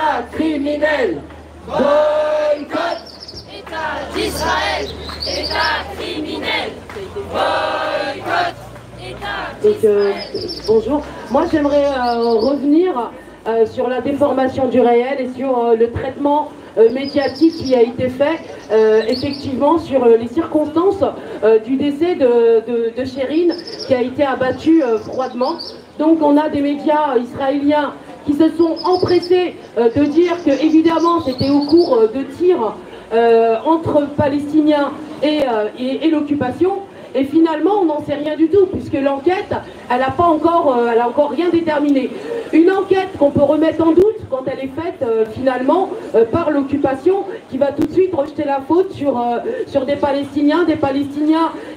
État criminel. Boycott. État d'Israël, État criminel. Boycott. État d'Israël. Bonjour. Moi, j'aimerais revenir sur la déformation du réel et sur le traitement médiatique qui a été fait effectivement sur les circonstances du décès de Chérine qui a été abattue froidement. Donc on a des médias israéliens qui se sont empressés de dire que évidemment c'était au cours de tirs entre Palestiniens et l'occupation. Et finalement, on n'en sait rien du tout, puisque l'enquête, elle n'a encore rien déterminé. Une enquête qu'on peut remettre en doute quand elle est faite finalement par l'occupation, qui va tout de suite rejeter la faute sur des Palestiniens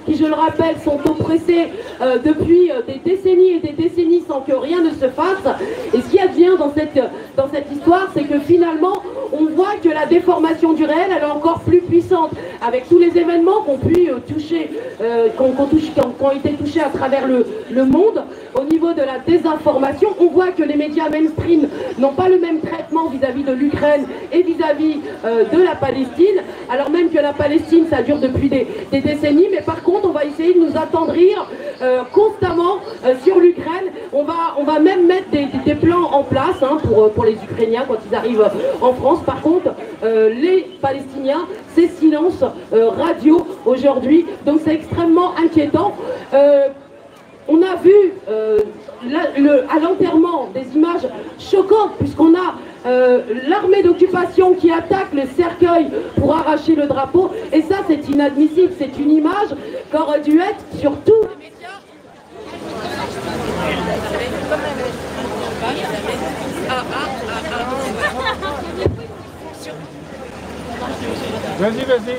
qui, je le rappelle, sont oppressés depuis des décennies et des décennies sans que rien ne se fasse. Et ce qui advient dans cette histoire, c'est que finalement, on voit que la déformation du réel, elle est encore plus puissante, avec tous les événements qu'on pu toucher, qui ont été touchés à travers le monde. Au niveau de la désinformation, on voit que les médias mainstream n'ont pas le même traitement vis-à-vis de l'Ukraine et vis-à-vis de la Palestine, alors même que la Palestine, ça dure depuis des décennies, mais par contre, on va essayer de nous attendrir constamment sur l'Ukraine. On va même mettre des plans en place pour les Ukrainiens quand ils arrivent en France. Par contre, les Palestiniens, c'est silence radio aujourd'hui, donc c'est extrêmement inquiétant. On a vu à l'enterrement des images choquantes, puisqu'on a l'armée d'occupation qui attaque le cercueil pour arracher le drapeau, et ça c'est inadmissible. C'est une image qui aurait dû être sur tous les médias. Vas-y.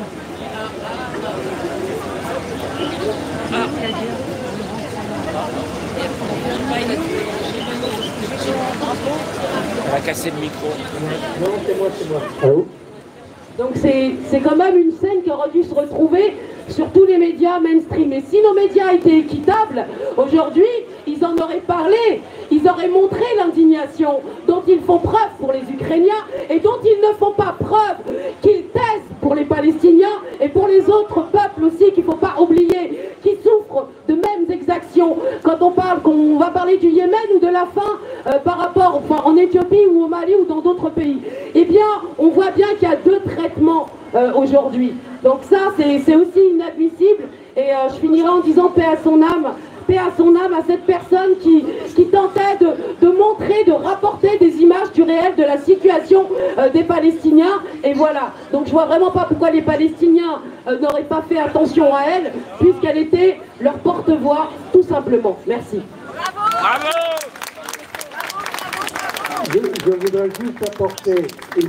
On va casser le micro. Non, c'est moi. Allô? Donc c'est quand même une scène qui aurait dû se retrouver sur tous les médias mainstream. Et si nos médias étaient équitables, aujourd'hui, ils en auraient parlé, ils auraient montré l'indignation dont ils font preuve pour les Ukrainiens et dont ils ne font pas preuve, qu'ils taisent pour les Palestiniens et pour les autres peuples aussi qu'il ne faut pas oublier, qui souffrent de mêmes exactions. Quand on va parler du Yémen ou de la faim par rapport, en Éthiopie ou au Mali ou dans d'autres pays, eh bien, on voit bien qu'il y a deux traitements aujourd'hui. Donc ça, c'est aussi inadmissible. Et je finirai en disant paix à son âme à cette personne qui tentait de montrer, de rapporter des images du réel de la situation des Palestiniens. Et voilà, donc je vois vraiment pas pourquoi les Palestiniens n'auraient pas fait attention à elle, puisqu'elle était leur porte-voix, tout simplement. Merci. Bravo. Je voudrais juste apporter une